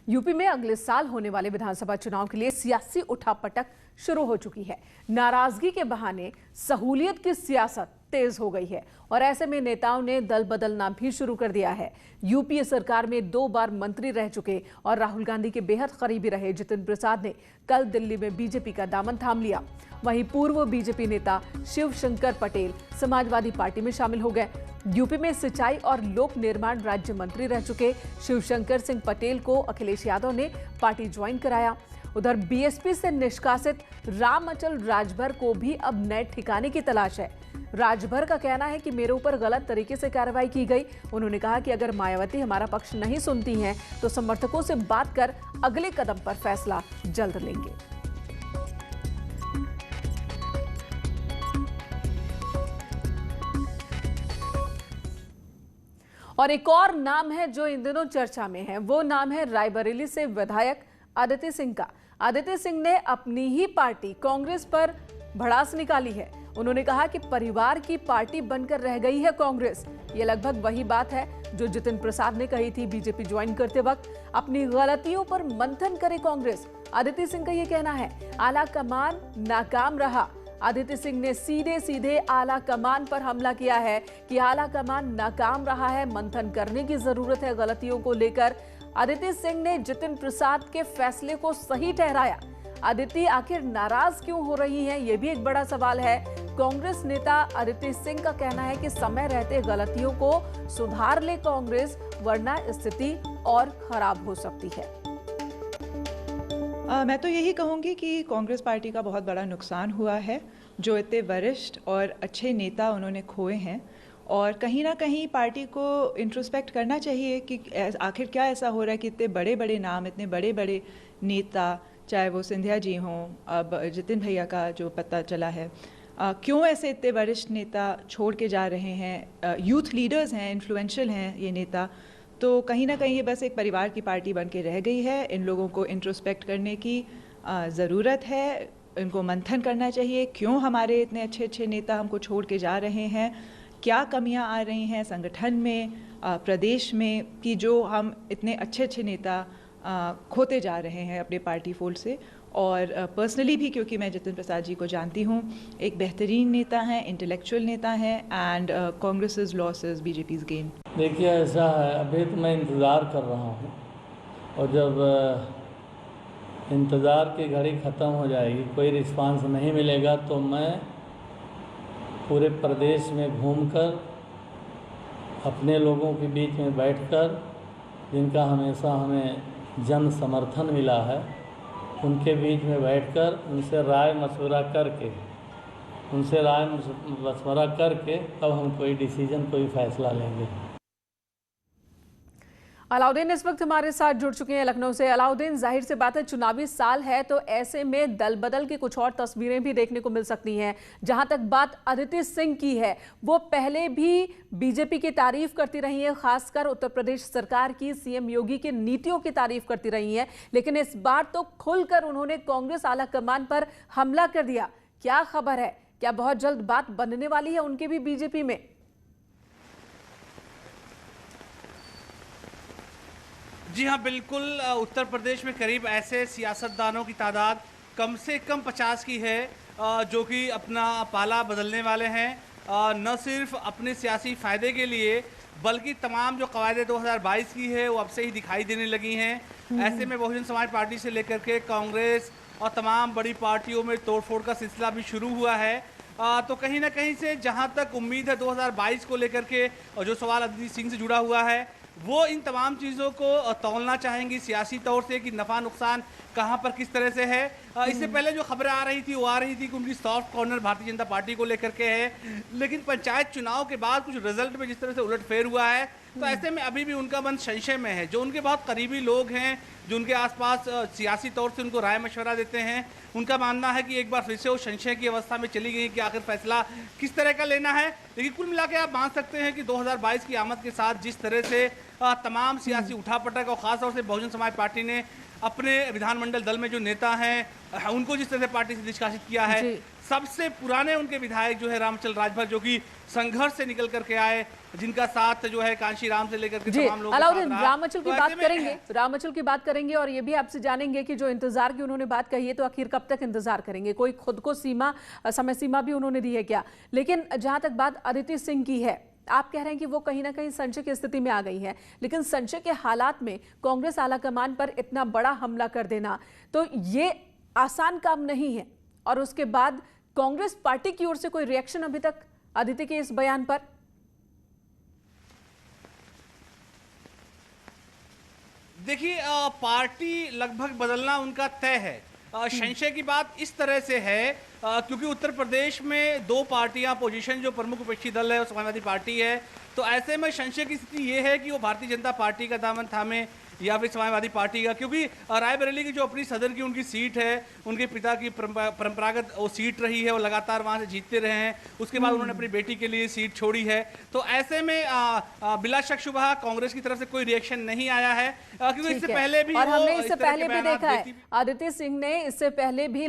UP में अगले साल होने वाले विधानसभा चुनाव के लिए सियासी उठापटक शुरू हो चुकी है। नाराजगी के बहाने सहूलियत की सियासत तेज हो गई है और ऐसे में नेताओं ने दल बदलना भी शुरू कर दिया है। यूपीए सरकार में 2 बार मंत्री रह चुके और राहुल गांधी के बेहद करीबी रहे जितिन प्रसाद ने कल दिल्ली में बीजेपी का दामन थाम लिया। वहीं पूर्व बीजेपी नेता शिवशंकर पटेल समाजवादी पार्टी में शामिल हो गए। यूपी में सिंचाई और लोक निर्माण राज्य मंत्री रह चुके शिवशंकर सिंह पटेल को अखिलेश यादव ने पार्टी ज्वाइन कराया। उधर बीएसपी से निष्कासित रामअचल राजभर को भी अब नए ठिकाने की तलाश है। राजभर का कहना है कि मेरे ऊपर गलत तरीके से कार्रवाई की गई। उन्होंने कहा कि अगर मायावती हमारा पक्ष नहीं सुनती हैं तो समर्थकों से बात कर अगले कदम पर फैसला जल्द लेंगे। और एक और नाम है जो इन दिनों चर्चा में है, वो नाम है रायबरेली से विधायक आदित्य सिंह का। आदित्य सिंह ने अपनी ही पार्टी कांग्रेस पर भड़ास निकाली है। उन्होंने कहा कि परिवार की पार्टी बनकर रह गई है कांग्रेस। ये लगभग वही बात है जो जितिन प्रसाद ने कही थी बीजेपी ज्वाइन करते वक्त। अपनी गलतियों पर मंथन करे कांग्रेस। आदित्य सिंह का ये कहना है, आला कमान नाकाम रहा। आदित्य सिंह ने सीधे सीधे आला कमान पर हमला किया है कि आला कमान नाकाम रहा है, मंथन करने की जरूरत है गलतियों को लेकर। आदित्य सिंह ने जितिन प्रसाद के फैसले को सही ठहराया। आदित्य आखिर नाराज क्यों हो रही हैं, ये भी एक बड़ा सवाल है। कांग्रेस नेता आदित्य सिंह का कहना है कि समय रहते गलतियों को सुधार ले कांग्रेस, वरना स्थिति और खराब हो सकती है। मैं तो यही कहूँगी कि कांग्रेस पार्टी का बहुत बड़ा नुकसान हुआ है। जो इतने वरिष्ठ और अच्छे नेता उन्होंने खोए हैं और कहीं ना कहीं पार्टी को इंट्रोस्पेक्ट करना चाहिए कि आखिर क्या ऐसा हो रहा है कि इतने बड़े बड़े नाम, इतने बड़े बड़े नेता, चाहे वो सिंधिया जी हों, अब जितिन भैया का जो पता चला है, क्यों ऐसे इतने वरिष्ठ नेता छोड़ के जा रहे हैं। यूथ लीडर्स हैं, इन्फ्लुएंशियल हैं ये नेता, तो कहीं ना कहीं ये बस एक परिवार की पार्टी बन के रह गई है। इन लोगों को इंट्रोस्पेक्ट करने की ज़रूरत है, इनको मंथन करना चाहिए। क्यों हमारे इतने अच्छे अच्छे नेता हमको छोड़ के जा रहे हैं, क्या कमियां आ रही हैं संगठन में, प्रदेश में, कि जो हम इतने अच्छे अच्छे नेता खोते जा रहे हैं अपने पार्टी फोल्ड से। और पर्सनली भी, क्योंकि मैं जितिन प्रसाद जी को जानती हूँ, एक बेहतरीन नेता हैं, इंटेलेक्चुअल नेता हैं, एंड कांग्रेस लॉसेस बीजेपीज गेन। देखिए ऐसा है, अभी तो मैं इंतज़ार कर रहा हूँ और जब इंतज़ार की घड़ी ख़त्म हो जाएगी, कोई रिस्पांस नहीं मिलेगा, तो मैं पूरे प्रदेश में घूमकर अपने लोगों के बीच में बैठकर, जिनका हमेशा हमें जन समर्थन मिला है, उनके बीच में बैठकर उनसे राय मशवरा करके तब हम कोई डिसीजन, कोई फैसला लेंगे। अलाउद्दीन इस वक्त हमारे साथ जुड़ चुके हैं लखनऊ से। अलाउद्दीन, जाहिर सी बात है चुनावी साल है, तो ऐसे में दल बदल की कुछ और तस्वीरें भी देखने को मिल सकती हैं। जहां तक बात आदित्य सिंह की है, वो पहले भी बीजेपी की तारीफ करती रही हैं, खासकर उत्तर प्रदेश सरकार की, सीएम योगी की नीतियों की तारीफ करती रही हैं, लेकिन इस बार तो खुलकर उन्होंने कांग्रेस आला कमान पर हमला कर दिया। क्या खबर है, क्या बहुत जल्द बात बनने वाली है उनकी भी बीजेपी में? जी हाँ, बिल्कुल। उत्तर प्रदेश में करीब ऐसे सियासतदानों की तादाद कम से कम 50 की है जो कि अपना पाला बदलने वाले हैं, न सिर्फ अपने सियासी फ़ायदे के लिए, बल्कि तमाम जो कवायदे 2022 की है वो अब से ही दिखाई देने लगी हैं। ऐसे में बहुजन समाज पार्टी से लेकर के कांग्रेस और तमाम बड़ी पार्टियों में तोड़फोड़ का सिलसिला भी शुरू हुआ है। तो कहीं ना कहीं से जहां तक उम्मीद है 2022 को लेकर के, और जो सवाल आदित्य सिंह से जुड़ा हुआ है, वो इन तमाम चीज़ों को तौलना चाहेंगी सियासी तौर से कि नफ़ा नुकसान कहाँ पर किस तरह से है। इससे पहले जो खबरें आ रही थी वो आ रही थी कि उनकी soft corner Bharatiya Janata party को लेकर के है, लेकिन पंचायत चुनाव के बाद कुछ रिजल्ट में जिस तरह से उलटफेर हुआ है, तो ऐसे में अभी भी उनका मन संशय में है। जो उनके बहुत करीबी लोग हैं, जो उनके आसपास सियासी तौर से उनको राय मशवरा देते हैं, उनका मानना है कि एक बार फिर से वो संशय की अवस्था में चली गई कि आखिर फैसला किस तरह का लेना है। लेकिन कुल मिला के आप मान सकते हैं कि 2022 की आमद के साथ जिस तरह से तमाम सियासी उठापटक और खासतौर से बहुजन समाज पार्टी ने अपने विधानमंडल दल में जो नेता हैं उनको जिस तरह से पार्टी से निष्कासित किया है, सबसे पुराने उनके विधायक जो है रामचल राजभर, जो कि संघर्ष से निकल करके आए, जिनका साथ जो है कांशी राम से लेकर के तमाम लोग अलाउद्दीन, रामचल की बात करेंगे, रामचल की बात करेंगे और ये भी आपसे जानेंगे कि जो इंतजार की उन्होंने बात कही है तो आखिर कब तक इंतजार करेंगे, कोई खुद को समय सीमा भी उन्होंने दी है क्या? लेकिन जहां तक बात अदिति सिंह की है, आप कह रहे हैं कि वो कहीं ना कहीं संशय की स्थिति में आ गई है, लेकिन संशय के हालात में कांग्रेस आलाकमान पर इतना बड़ा हमला कर देना तो ये आसान काम नहीं है। और उसके बाद कांग्रेस पार्टी की ओर से कोई रिएक्शन अभी तक अदिति के इस बयान पर? देखिए, पार्टी लगभग बदलना उनका तय है। संशय की बात इस तरह से है क्योंकि उत्तर प्रदेश में दो पार्टियां पोजीशन, जो प्रमुख विपक्षी दल है और समाजवादी पार्टी है, तो ऐसे में संशय की स्थिति ये है कि वो भारतीय जनता पार्टी का दामन थामे या फिर समाजवादी पार्टी का, क्योंकि रायबरेली की जो अपनी सदर की उनकी सीट है, उनके पिता की परंपरागत वो सीट रही है, वो लगातार वहां से जीतते रहे हैं। उसके बाद उन्होंने अपनी बेटी के लिए सीट छोड़ी है। तो ऐसे में बिला शक शुबह कांग्रेस की तरफ से कोई रिएक्शन नहीं आया है, क्योंकि इससे पहले भी और हमने इससे पहले भी देखा है, अदिति सिंह ने इससे पहले भी